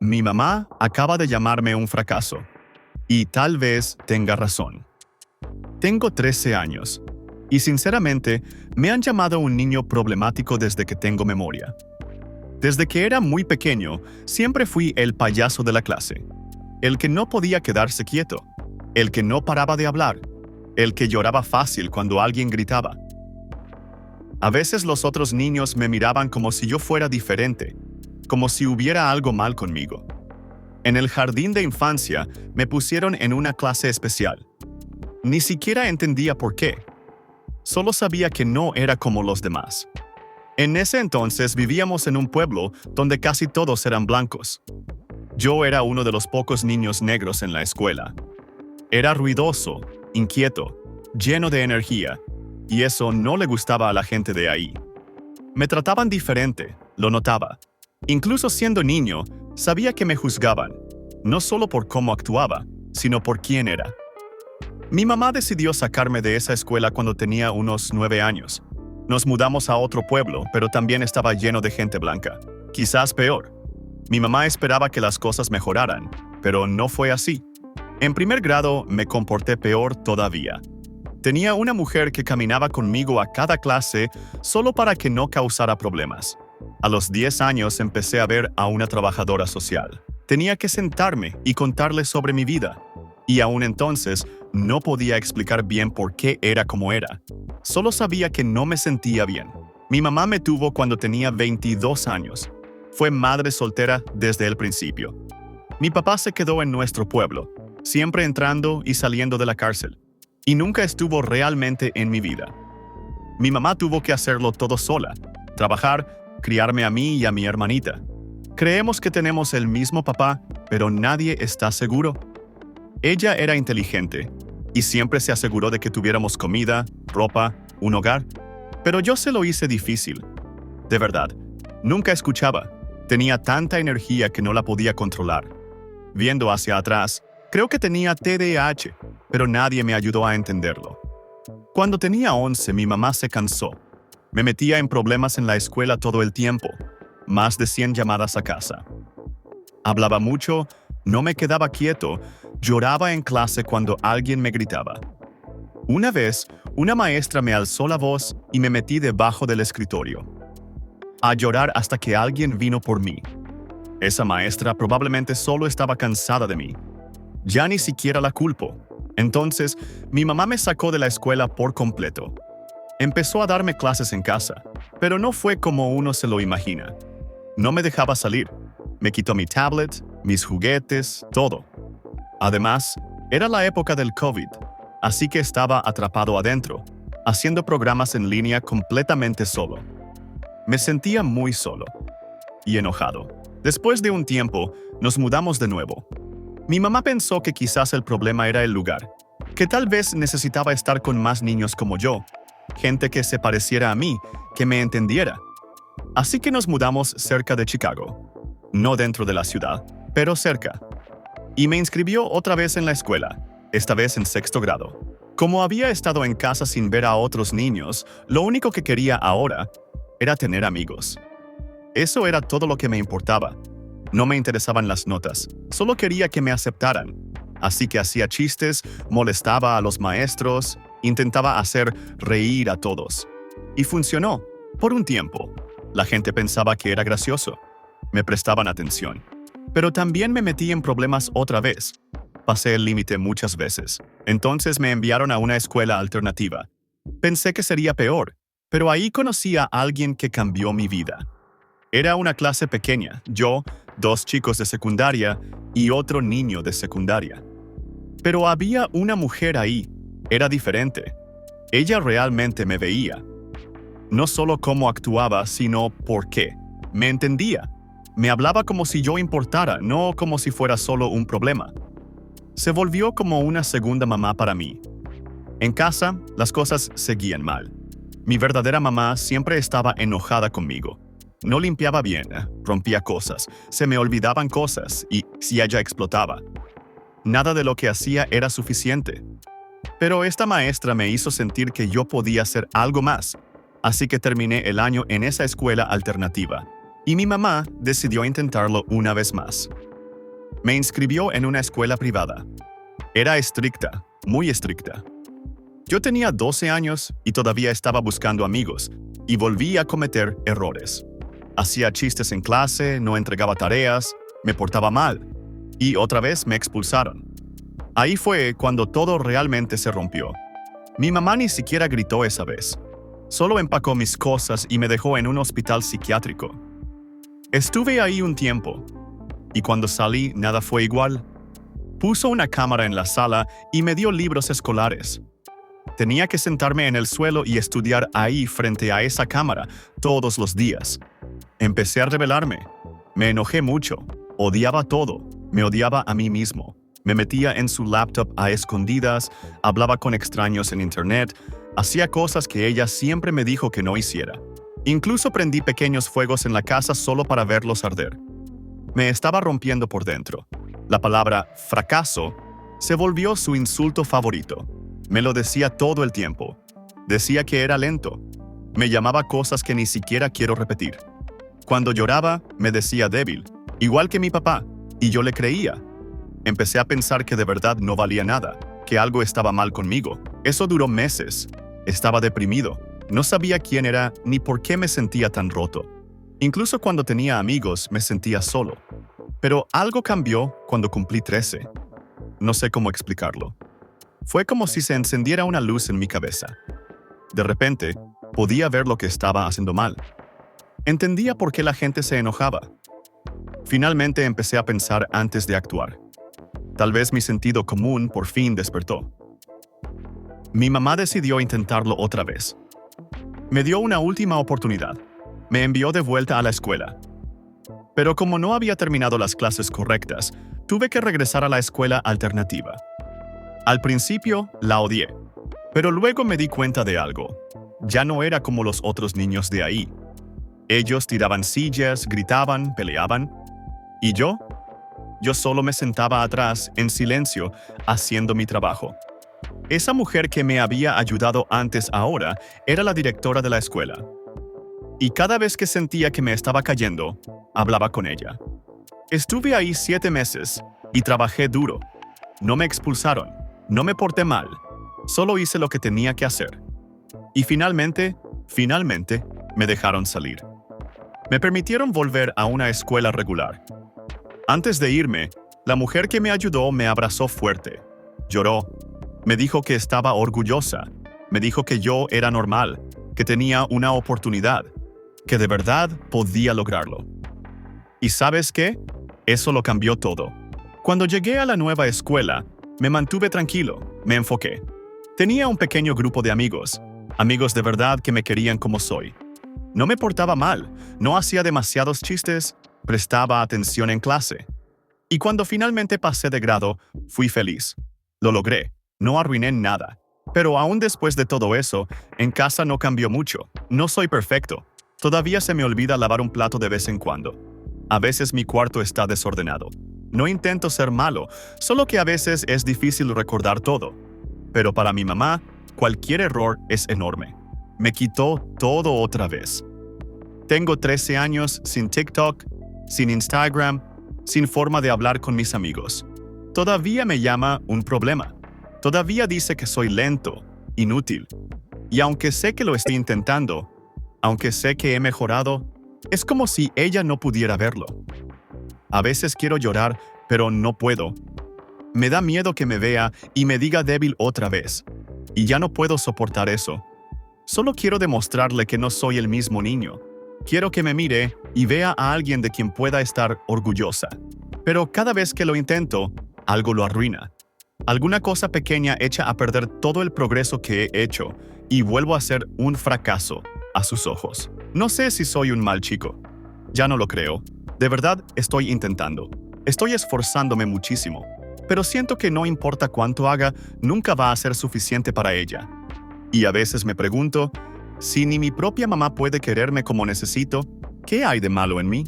Mi mamá acaba de llamarme un fracaso, y tal vez tenga razón. Tengo 13 años, y sinceramente me han llamado un niño problemático desde que tengo memoria. Desde que era muy pequeño, siempre fui el payaso de la clase, el que no podía quedarse quieto, el que no paraba de hablar, el que lloraba fácil cuando alguien gritaba. A veces los otros niños me miraban como si yo fuera diferente, como si hubiera algo mal conmigo. En el jardín de infancia me pusieron en una clase especial. Ni siquiera entendía por qué. Solo sabía que no era como los demás. En ese entonces vivíamos en un pueblo donde casi todos eran blancos. Yo era uno de los pocos niños negros en la escuela. Era ruidoso, inquieto, lleno de energía, y eso no le gustaba a la gente de ahí. Me trataban diferente, lo notaba. Incluso siendo niño, sabía que me juzgaban, no solo por cómo actuaba, sino por quién era. Mi mamá decidió sacarme de esa escuela cuando tenía unos 9 años. Nos mudamos a otro pueblo, pero también estaba lleno de gente blanca. Quizás peor. Mi mamá esperaba que las cosas mejoraran, pero no fue así. En primer grado me comporté peor todavía. Tenía una mujer que caminaba conmigo a cada clase solo para que no causara problemas. A los 10 años empecé a ver a una trabajadora social. Tenía que sentarme y contarle sobre mi vida. Y aún entonces no podía explicar bien por qué era como era. Solo sabía que no me sentía bien. Mi mamá me tuvo cuando tenía 22 años. Fue madre soltera desde el principio. Mi papá se quedó en nuestro pueblo, siempre entrando y saliendo de la cárcel, y nunca estuvo realmente en mi vida. Mi mamá tuvo que hacerlo todo sola, trabajar, criarme a mí y a mi hermanita. Creemos que tenemos el mismo papá, pero nadie está seguro. Ella era inteligente y siempre se aseguró de que tuviéramos comida, ropa, un hogar, pero yo se lo hice difícil. De verdad, nunca escuchaba. Tenía tanta energía que no la podía controlar. Viendo hacia atrás, creo que tenía TDAH, pero nadie me ayudó a entenderlo. Cuando tenía 11, mi mamá se cansó. Me metía en problemas en la escuela todo el tiempo, más de 100 llamadas a casa. Hablaba mucho, no me quedaba quieto, lloraba en clase cuando alguien me gritaba. Una vez, una maestra me alzó la voz y me metí debajo del escritorio, a llorar hasta que alguien vino por mí. Esa maestra probablemente solo estaba cansada de mí. Ya ni siquiera la culpo. Entonces, mi mamá me sacó de la escuela por completo. Empezó a darme clases en casa, pero no fue como uno se lo imagina. No me dejaba salir. Me quitó mi tablet, mis juguetes, todo. Además, era la época del COVID, así que estaba atrapado adentro, haciendo programas en línea completamente solo. Me sentía muy solo y enojado. Después de un tiempo, nos mudamos de nuevo. Mi mamá pensó que quizás el problema era el lugar, que tal vez necesitaba estar con más niños como yo, gente que se pareciera a mí, que me entendiera. Así que nos mudamos cerca de Chicago. No dentro de la ciudad, pero cerca. Y me inscribió otra vez en la escuela, esta vez en 6º grado. Como había estado en casa sin ver a otros niños, lo único que quería ahora era tener amigos. Eso era todo lo que me importaba. No me interesaban las notas, solo quería que me aceptaran. Así que hacía chistes, molestaba a los maestros, intentaba hacer reír a todos. Y funcionó, por un tiempo. La gente pensaba que era gracioso. Me prestaban atención. Pero también me metí en problemas otra vez. Pasé el límite muchas veces. Entonces me enviaron a una escuela alternativa. Pensé que sería peor, pero ahí conocí a alguien que cambió mi vida. Era una clase pequeña, yo, 2 chicos de secundaria y otro niño de secundaria. Pero había una mujer ahí. Era diferente. Ella realmente me veía. No solo cómo actuaba, sino por qué. Me entendía. Me hablaba como si yo importara, no como si fuera solo un problema. Se volvió como una segunda mamá para mí. En casa, las cosas seguían mal. Mi verdadera mamá siempre estaba enojada conmigo. No limpiaba bien, rompía cosas, se me olvidaban cosas y si ella explotaba. Nada de lo que hacía era suficiente. Pero esta maestra me hizo sentir que yo podía hacer algo más, así que terminé el año en esa escuela alternativa. Y mi mamá decidió intentarlo una vez más. Me inscribió en una escuela privada. Era estricta, muy estricta. Yo tenía 12 años y todavía estaba buscando amigos, y volví a cometer errores. Hacía chistes en clase, no entregaba tareas, me portaba mal, y otra vez me expulsaron. Ahí fue cuando todo realmente se rompió. Mi mamá ni siquiera gritó esa vez. Solo empacó mis cosas y me dejó en un hospital psiquiátrico. Estuve ahí un tiempo, y cuando salí nada fue igual. Puso una cámara en la sala y me dio libros escolares. Tenía que sentarme en el suelo y estudiar ahí frente a esa cámara todos los días. Empecé a rebelarme. Me enojé mucho. Odiaba todo. Me odiaba a mí mismo. Me metía en su laptop a escondidas, hablaba con extraños en internet, hacía cosas que ella siempre me dijo que no hiciera. Incluso prendí pequeños fuegos en la casa solo para verlos arder. Me estaba rompiendo por dentro. La palabra fracaso se volvió su insulto favorito. Me lo decía todo el tiempo. Decía que era lento. Me llamaba cosas que ni siquiera quiero repetir. Cuando lloraba, me decía débil, igual que mi papá, y yo le creía. Empecé a pensar que de verdad no valía nada, que algo estaba mal conmigo. Eso duró meses. Estaba deprimido. No sabía quién era ni por qué me sentía tan roto. Incluso cuando tenía amigos, me sentía solo. Pero algo cambió cuando cumplí 13. No sé cómo explicarlo. Fue como si se encendiera una luz en mi cabeza. De repente, podía ver lo que estaba haciendo mal. Entendía por qué la gente se enojaba. Finalmente empecé a pensar antes de actuar. Tal vez mi sentido común por fin despertó. Mi mamá decidió intentarlo otra vez. Me dio una última oportunidad. Me envió de vuelta a la escuela. Pero como no había terminado las clases correctas, tuve que regresar a la escuela alternativa. Al principio la odié, pero luego me di cuenta de algo. Ya no era como los otros niños de ahí. Ellos tiraban sillas, gritaban, peleaban. ¿Y yo? Yo solo me sentaba atrás, en silencio, haciendo mi trabajo. Esa mujer que me había ayudado antes ahora era la directora de la escuela. Y cada vez que sentía que me estaba cayendo, hablaba con ella. Estuve ahí 7 meses y trabajé duro. No me expulsaron, no me porté mal, solo hice lo que tenía que hacer. Y finalmente, me dejaron salir. Me permitieron volver a una escuela regular. Antes de irme, la mujer que me ayudó me abrazó fuerte. Lloró. Me dijo que estaba orgullosa. Me dijo que yo era normal, que tenía una oportunidad, que de verdad podía lograrlo. ¿Y sabes qué? Eso lo cambió todo. Cuando llegué a la nueva escuela, me mantuve tranquilo, me enfoqué. Tenía un pequeño grupo de amigos de verdad que me querían como soy. No me portaba mal, no hacía demasiados chistes, prestaba atención en clase. Y cuando finalmente pasé de grado, fui feliz. Lo logré, no arruiné nada. Pero aún después de todo eso, en casa no cambió mucho. No soy perfecto. Todavía se me olvida lavar un plato de vez en cuando. A veces mi cuarto está desordenado. No intento ser malo, solo que a veces es difícil recordar todo. Pero para mi mamá, cualquier error es enorme. Me quitó todo otra vez. Tengo 13 años sin TikTok, sin Instagram, sin forma de hablar con mis amigos. Todavía me llama un problema. Todavía dice que soy lento, inútil. Y aunque sé que lo estoy intentando, aunque sé que he mejorado, es como si ella no pudiera verlo. A veces quiero llorar, pero no puedo. Me da miedo que me vea y me diga débil otra vez. Y ya no puedo soportar eso. Solo quiero demostrarle que no soy el mismo niño. Quiero que me mire y vea a alguien de quien pueda estar orgullosa. Pero cada vez que lo intento, algo lo arruina. Alguna cosa pequeña echa a perder todo el progreso que he hecho y vuelvo a ser un fracaso a sus ojos. No sé si soy un mal chico. Ya no lo creo. De verdad, estoy intentando. Estoy esforzándome muchísimo. Pero siento que no importa cuánto haga, nunca va a ser suficiente para ella. Y a veces me pregunto, si ni mi propia mamá puede quererme como necesito, ¿qué hay de malo en mí?